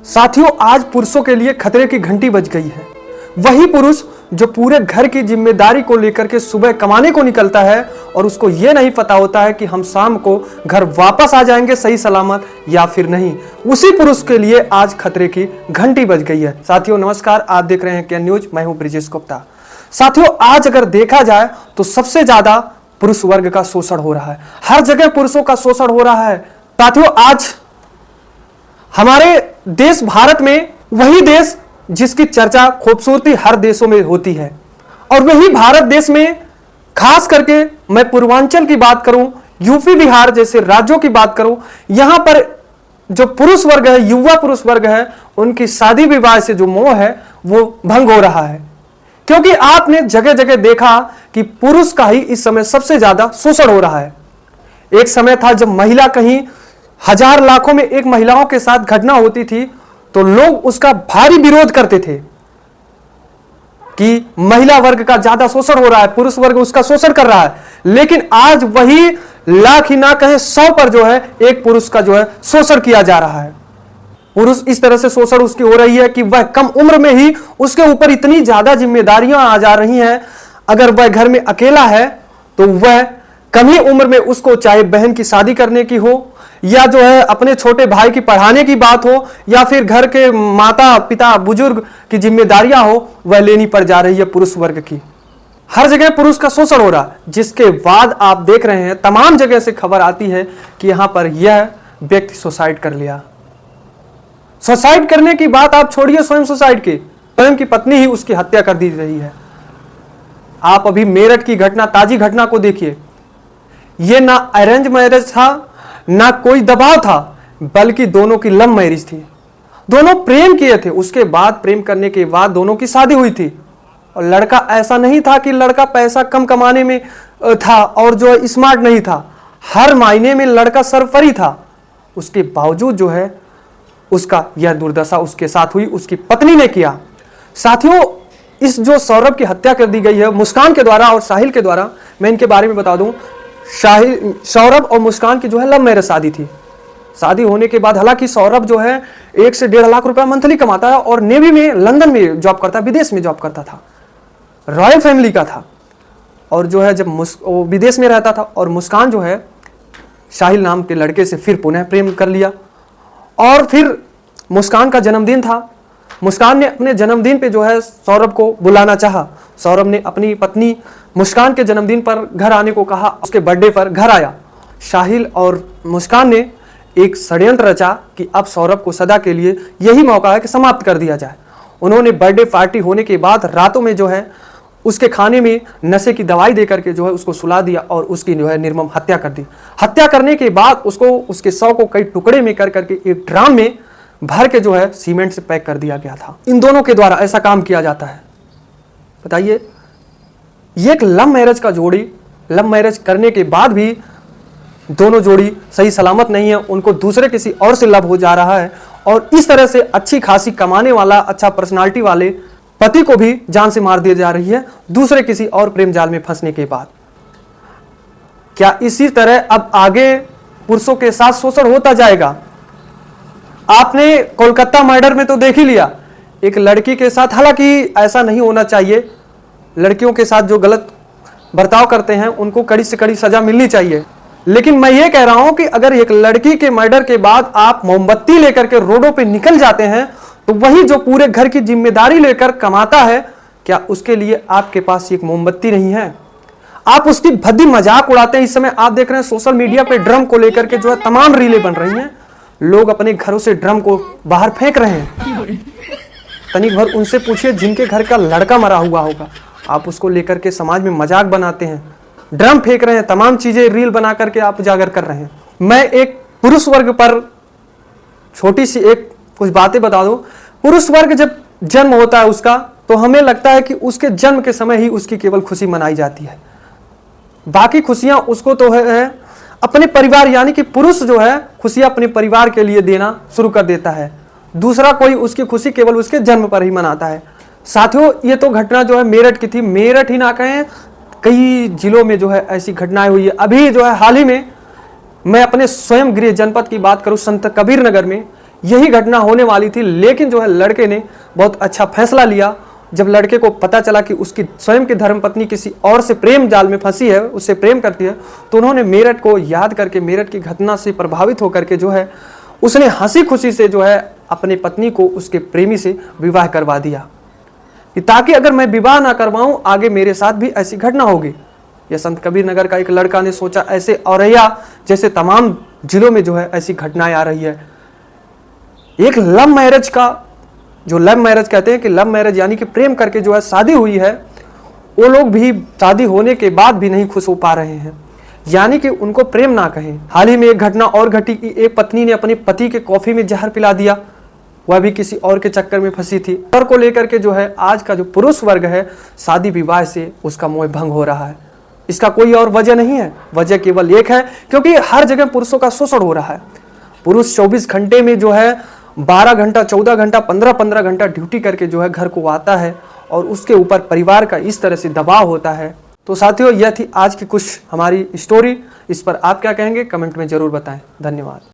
साथियों, आज पुरुषों के लिए खतरे की घंटी बज गई है। वही पुरुष जो पूरे घर की जिम्मेदारी को लेकर के सुबह कमाने को निकलता है और उसको यह नहीं पता होता है कि हम शाम को घर वापस आ जाएंगे सही सलामत या फिर नहीं। उसी पुरुष के लिए आज खतरे की घंटी बज गई है। साथियों नमस्कार, आप देख रहे हैं क्या न्यूज। मैं हूं ब्रिजेश गुप्ता। साथियों, आज अगर देखा जाए तो सबसे ज्यादा पुरुष वर्ग का शोषण हो रहा है। हर जगह पुरुषों का शोषण हो रहा है। साथियों, आज हमारे देश भारत में वही देश जिसकी चर्चा खूबसूरती हर देशों में होती है, और वही भारत देश में खास करके मैं पूर्वांचल की बात करूं, यूपी बिहार जैसे राज्यों की बात करूं, यहां पर जो पुरुष वर्ग है, युवा पुरुष वर्ग है, उनकी शादी विवाह से जो मोह है वो भंग हो रहा है। क्योंकि आपने जगह जगह देखा कि पुरुष का ही इस समय सबसे ज्यादा शोषण हो रहा है। एक समय था जब महिला कहीं हजार लाखों में एक महिलाओं के साथ घटना होती थी तो लोग उसका भारी विरोध करते थे कि महिला वर्ग का ज्यादा शोषण हो रहा है, पुरुष वर्ग उसका शोषण कर रहा है। लेकिन आज वही लाख ही ना कहे 100 पर जो है एक पुरुष का जो है शोषण किया जा रहा है। पुरुष इस तरह से शोषण उसकी हो रही है कि वह कम उम्र में ही उसके ऊपर इतनी ज्यादा जिम्मेदारियां आ जा रही हैं। अगर वह घर में अकेला है तो वह कम ही उम्र में उसको चाहे बहन की शादी करने की हो या जो है अपने छोटे भाई की पढ़ाने की बात हो या फिर घर के माता पिता बुजुर्ग की जिम्मेदारियां हो, वह लेनी पड़ जा रही है पुरुष वर्ग की। हर जगह पुरुष का शोषण हो रहा है, जिसके बाद आप देख रहे हैं तमाम जगह से खबर आती है कि यहां पर यह व्यक्ति सुसाइड कर लिया। सुसाइड करने की बात आप छोड़िए, स्वयं सुसाइड की, स्वयं की पत्नी ही उसकी हत्या कर दी रही है। आप अभी मेरठ की घटना, ताजी घटना को देखिए। यह ना अरेंज मैरिज था ना कोई दबाव था, बल्कि दोनों की लव मैरिज थी। दोनों प्रेम किए थे, उसके बाद प्रेम करने के बाद दोनों की शादी हुई थी। और लड़का ऐसा नहीं था कि लड़का पैसा कम कमाने में था और जो स्मार्ट नहीं था, हर मायने में लड़का सरफरी था। उसके बावजूद जो है उसका यह दुर्दशा उसके साथ हुई, उसकी पत्नी ने किया। साथियों, इस जो सौरभ की हत्या कर दी गई है मुस्कान के द्वारा और साहिल के द्वारा, मैं इनके बारे में बता दूं। सौरभ और मुस्कान की जो है लव मैरिज शादी थी। शादी होने के बाद हालांकि सौरभ जो है 1 से 1.5 लाख रुपया मंथली कमाता है और नेवी में लंदन में जॉब करता, विदेश में जॉब करता था, रॉयल फैमिली का था। और जो है जब वो विदेश में रहता था और मुस्कान जो है साहिल नाम के लड़के से फिर पुनः प्रेम कर लिया। और फिर मुस्कान का जन्मदिन था। मुस्कान ने अपने जन्मदिन पे जो है सौरभ को बुलाना चाहा। सौरभ ने अपनी पत्नी मुस्कान के जन्मदिन पर घर आने को कहा, उसके बर्थडे पर घर आया। साहिल और मुस्कान ने एक षड्यंत्र रचा कि अब सौरभ को सदा के लिए यही मौका है कि समाप्त कर दिया जाए। उन्होंने बर्थडे पार्टी होने के बाद रातों में जो है उसके खाने में नशे की दवाई देकर के जो है उसको सुला दिया और उसकी जो है निर्मम हत्या कर दी। हत्या करने के बाद उसको उसके शव को कई टुकड़े में कर करके एक ड्राम में भर के जो है सीमेंट से पैक कर दिया गया था। इन दोनों के द्वारा ऐसा काम किया जाता है। बताइए, ये एक लव मैरिज का जोड़ी, लव मैरिज करने के बाद भी दोनों जोड़ी सही सलामत नहीं है, उनको दूसरे किसी और से लव हो जा रहा है। और इस तरह से अच्छी खासी कमाने वाला, अच्छा पर्सनालिटी वाले पति को भी जान से मार दी जा रही है दूसरे किसी और प्रेम जाल में फंसने के बाद। क्या इसी तरह अब आगे पुरुषों के साथ शोषण होता जाएगा? आपने कोलकाता मर्डर में तो देख ही लिया, एक लड़की के साथ, हालांकि ऐसा नहीं होना चाहिए, लड़कियों के साथ जो गलत बर्ताव करते हैं उनको कड़ी से कड़ी सजा मिलनी चाहिए। लेकिन मैं ये कह रहा हूं कि अगर एक लड़की के मर्डर के बाद आप मोमबत्ती लेकर के रोडों पे निकल जाते हैं तो वही जो पूरे घर की जिम्मेदारी लेकर कमाता है, क्या उसके लिए आपके पास एक मोमबत्ती नहीं है? आप उसकी भद्दी मजाक उड़ाते हैं। इस समय आप देख रहे हैं सोशल मीडिया पे ड्रम को लेकर के जो है तमाम रीलें बन रही हैं। लोग अपने घरों से ड्रम को बाहर फेंक रहे हैं। तनिक भर उनसे पूछिए जिनके घर का लड़का मरा हुआ होगा, आप उसको लेकर के समाज में मजाक बनाते हैं, ड्रम फेंक रहे हैं, तमाम चीजें रील बना करके आप उजागर कर रहे हैं। मैं एक पुरुष वर्ग पर छोटी सी एक कुछ बातें बता दूं। पुरुष वर्ग जब जन्म होता है उसका, तो हमें लगता है कि उसके जन्म के समय ही उसकी केवल खुशी मनाई जाती है। बाकी खुशियां उसको तो है अपने परिवार, यानी कि पुरुष जो है खुशियां अपने परिवार के लिए देना शुरू कर देता है। दूसरा कोई उसकी खुशी केवल उसके जन्म पर ही मनाता है। साथियों, ये तो घटना जो है मेरठ की थी। मेरठ ही ना कहें, कई जिलों में जो है ऐसी घटनाएं हुई है। अभी जो है हाल ही में मैं अपने स्वयं गृह जनपद की बात करूं, संत कबीर नगर में यही घटना होने वाली थी, लेकिन जो है लड़के ने बहुत अच्छा फैसला लिया। जब लड़के को पता चला कि उसकी स्वयं की धर्मपत्नी किसी और से प्रेम जाल में फंसी है, उससे प्रेम करती है, तो उन्होंने मेरठ को याद करके, मेरठ की घटना से प्रभावित होकर के जो है उसने हंसी खुशी से जो है अपनी पत्नी को उसके प्रेमी से विवाह करवा दिया, कि ताकि अगर मैं विवाह ना करवाऊं आगे मेरे साथ भी ऐसी घटना होगी। यह संत कबीर नगर का एक लड़का ने सोचा, ऐसे औरैया जैसे तमाम जिलों में जो है ऐसी घटनाएं आ रही है। एक लव मैरिज का, जो लव मैरिज कहते हैं कि लव मैरिज यानी कि प्रेम करके जो है शादी हुई है, वो लोग भी शादी होने के बाद भी नहीं खुश हो पा रहे हैं, यानी कि उनको प्रेम ना कहें। हाल ही में एक घटना और घटी कि एक पत्नी ने अपने पति के कॉफी में जहर पिला दिया, वह भी किसी और के चक्कर में फंसी थी। और को लेकर के जो है आज का जो पुरुष वर्ग है, शादी विवाह से उसका मोह भंग हो रहा है। इसका कोई और वजह नहीं है, वजह केवल एक है, क्योंकि हर जगह पुरुषों का शोषण हो रहा है। पुरुष 24 घंटे में जो है 12 घंटा, 14 घंटा, 15-15 घंटा ड्यूटी करके जो है घर को आता है और उसके ऊपर परिवार का इस तरह से दबाव होता है। तो साथियों, यह थी आज की कुछ हमारी स्टोरी। इस पर आप क्या कहेंगे कमेंट में जरूर बताएं। धन्यवाद।